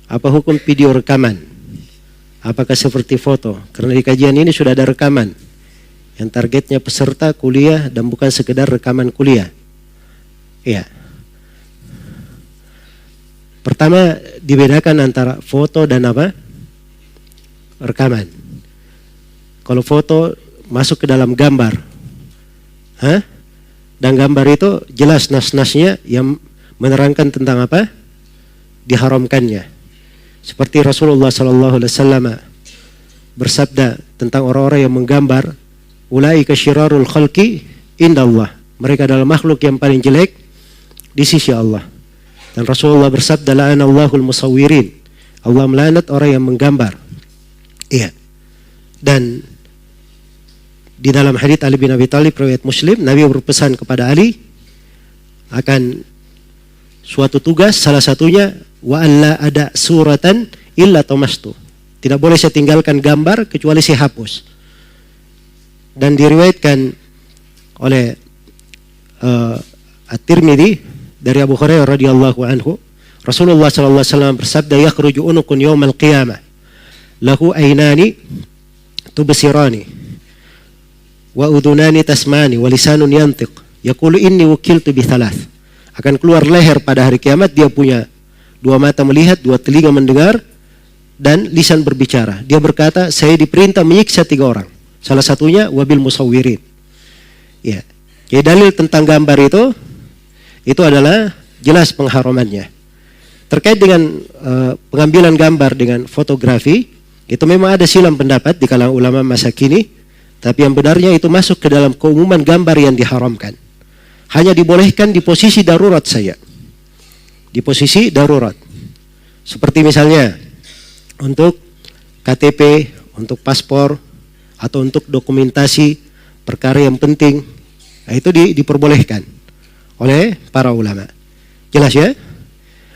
Apa hukum video rekaman? Apakah seperti foto? Karena di kajian ini sudah ada rekaman yang targetnya peserta kuliah dan bukan sekedar rekaman kuliah. Iya. Pertama, dibedakan antara foto dan apa? Rekaman. Kalau foto masuk ke dalam gambar, dan gambar itu jelas nas-nasnya yang menerangkan tentang apa? Diharamkannya. Seperti Rasulullah SAW bersabda tentang orang-orang yang menggambar, ulaika syirarul khalqi indallah. Mereka adalah makhluk yang paling jelek di sisi Allah. Dan Rasulullah bersabda, la'anallahul musawwirin. Allah melaknat orang yang menggambar. Iya. Dan di dalam hadits Ali bin Abi Thalib riwayat Muslim, Nabi berpesan kepada Ali akan suatu tugas, salah satunya wa alla ada suratan illa tamastu. Tidak boleh saya tinggalkan gambar kecuali saya hapus. Dan diriwayatkan oleh At-Tirmidzi dari Abu Hurairah radhiyallahu anhu, Rasulullah sallallahu alaihi wasallam bersabda, yakhruju unukun yaumal qiyamah lahu aynani tubsirani wa udhunani tasmani wa lisanun yantiq yaqulu inni wukiltu bi thalath. Akan keluar leher pada hari kiamat, dia punya dua mata melihat, dua telinga mendengar, dan lisan berbicara. Dia berkata, saya diperintah menyiksa 3 orang. Salah satunya wabil musawwirin. Ya. Jadi dalil tentang gambar itu adalah jelas pengharamannya. Terkait dengan pengambilan gambar dengan fotografi, itu memang ada silang pendapat di kalangan ulama masa kini, tapi yang benarnya itu masuk ke dalam keumuman gambar yang diharamkan. Hanya dibolehkan di posisi darurat saja. Di posisi darurat. Seperti misalnya untuk KTP, untuk paspor, atau untuk dokumentasi perkara yang penting. Nah, itu diperbolehkan oleh para ulama. Jelas ya?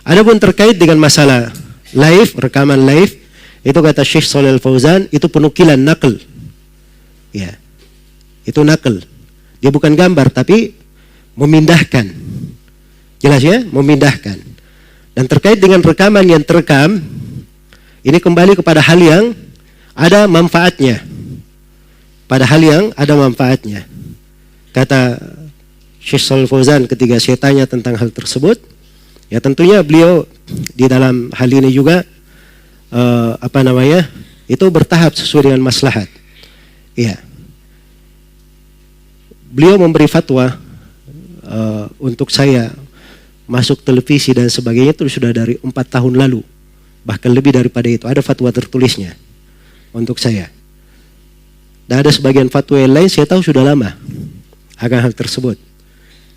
Adapun terkait dengan masalah live, rekaman live, itu kata Syekh Shalih Al-Fauzan, itu penukilan nakal. Ya. Itu nakal. Dia bukan gambar tapi memindahkan. Jelas ya? Memindahkan. Dan terkait dengan rekaman yang terekam, ini kembali kepada hal yang ada manfaatnya. Pada hal yang ada manfaatnya. Kata Syekh Shalih Al-Fauzan ketika saya tanya tentang hal tersebut, ya tentunya beliau di dalam hal ini juga itu bertahap sesuai dengan maslahat. Iya. Beliau memberi fatwa untuk saya masuk televisi dan sebagainya itu sudah dari 4 tahun lalu, bahkan lebih daripada itu. Ada fatwa tertulisnya untuk saya. Dan ada sebagian fatwa yang lain saya tahu sudah lama akan hal tersebut.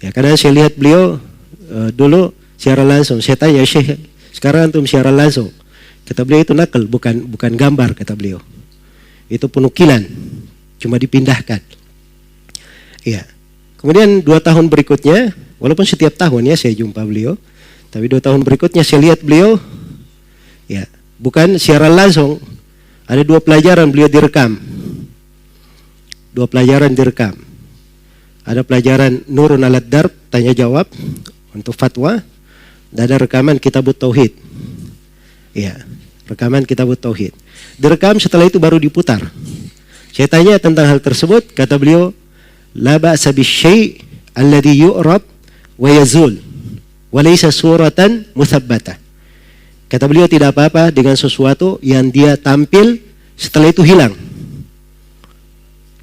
Ya, karena saya lihat beliau dulu siaran langsung. Saya tanya, Syekh, sekarang antum siaran langsung. Kata beliau itu nakal, bukan gambar, kata beliau. Itu penukilan, cuma dipindahkan. Iya. Kemudian 2 tahun berikutnya, walaupun setiap tahun ya saya jumpa beliau, tapi 2 tahun berikutnya saya lihat beliau, ya bukan siaran langsung, ada 2 pelajaran beliau direkam, 2 pelajaran direkam. Ada pelajaran Nurun Alad Darb, tanya jawab untuk fatwa, dan ada rekaman Kitabut Tauhid. Ya, rekaman Kitabut Tauhid. Direkam, setelah itu baru diputar. Saya tanya tentang hal tersebut, kata beliau, la ba'sa bisyai' alladhi yu'rab wa yazul wa laysa suratan muthabbatah. Kata beliau, tidak apa-apa dengan sesuatu yang dia tampil setelah itu hilang.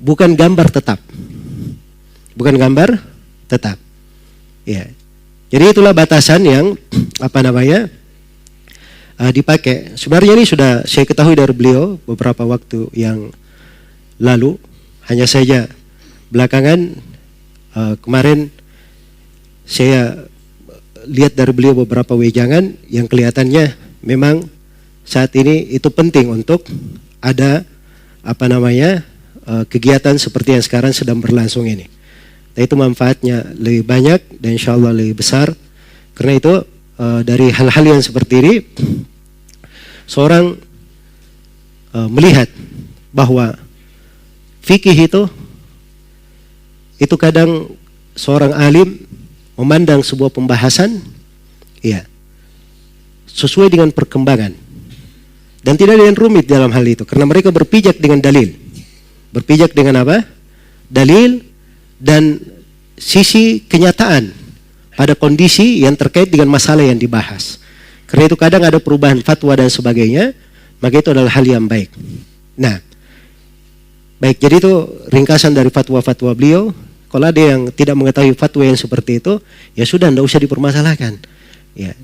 Bukan gambar tetap. Bukan gambar tetap. Ya. Jadi itulah batasan yang dipakai. Sebenarnya ini sudah saya ketahui dari beliau beberapa waktu yang lalu. Hanya saja belakangan kemarin saya lihat dari beliau beberapa wejangan yang kelihatannya memang saat ini itu penting untuk ada kegiatan seperti yang sekarang sedang berlangsung ini. Nah, itu manfaatnya lebih banyak dan insya Allah lebih besar. Karena itu dari hal-hal yang seperti ini, seorang melihat bahwa fikih itu kadang seorang alim memandang sebuah pembahasan, ya, sesuai dengan perkembangan. Dan tidak ada yang rumit dalam hal itu, karena mereka berpijak dengan dalil. Berpijak dengan apa? Dalil dan sisi kenyataan pada kondisi yang terkait dengan masalah yang dibahas. Karena itu kadang ada perubahan fatwa dan sebagainya, maka itu adalah hal yang baik. Nah, baik, jadi itu ringkasan dari fatwa-fatwa beliau. Kalau ada yang tidak mengetahui fatwa yang seperti itu, ya sudah, tidak usah dipermasalahkan. Ya,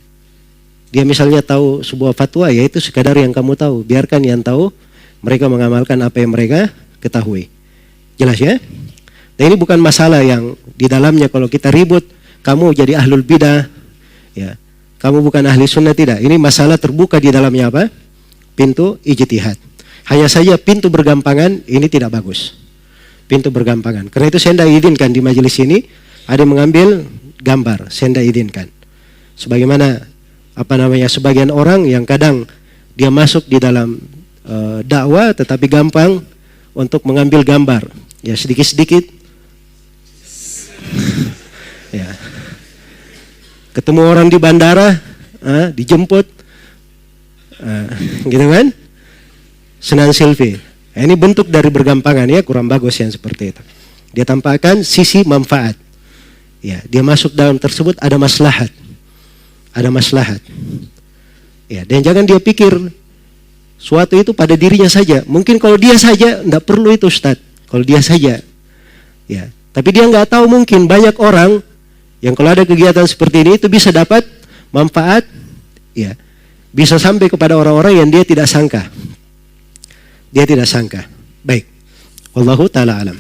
dia misalnya tahu sebuah fatwa, ya itu sekadar yang kamu tahu. Biarkan yang tahu, mereka mengamalkan apa yang mereka ketahui. Jelas ya? Dan ini bukan masalah yang di dalamnya kalau kita ribut, kamu jadi ahlul bidah, ya, kamu bukan ahli sunnah, tidak. Ini masalah terbuka di dalamnya apa? Pintu ijtihad. Hanya saja pintu bergampangan ini tidak bagus. Pintu bergampangan. Karena itu saya tidak izinkan di majelis ini ada yang mengambil gambar. Saya tidak izinkan. Sebagaimana sebagian orang yang kadang dia masuk di dalam dakwah tetapi gampang untuk mengambil gambar. Ya, sedikit-sedikit. Ya. Ketemu orang di bandara, dijemput, gitu kan? Senang selfie. Ini bentuk dari bergampangan, ya, kurang bagus yang seperti itu. Dia tampakkan sisi manfaat. Ya, dia masuk dalam tersebut ada maslahat. Ada maslahat. Ya, dan jangan dia pikir suatu itu pada dirinya saja. Mungkin kalau dia saja tidak perlu itu, Ustaz. Kalau dia saja. Ya, tapi dia nggak tahu mungkin banyak orang yang kalau ada kegiatan seperti ini itu bisa dapat manfaat, ya, bisa sampai kepada orang-orang yang dia tidak sangka. Dia tidak sangka. Baik. Wallahu ta'ala alam.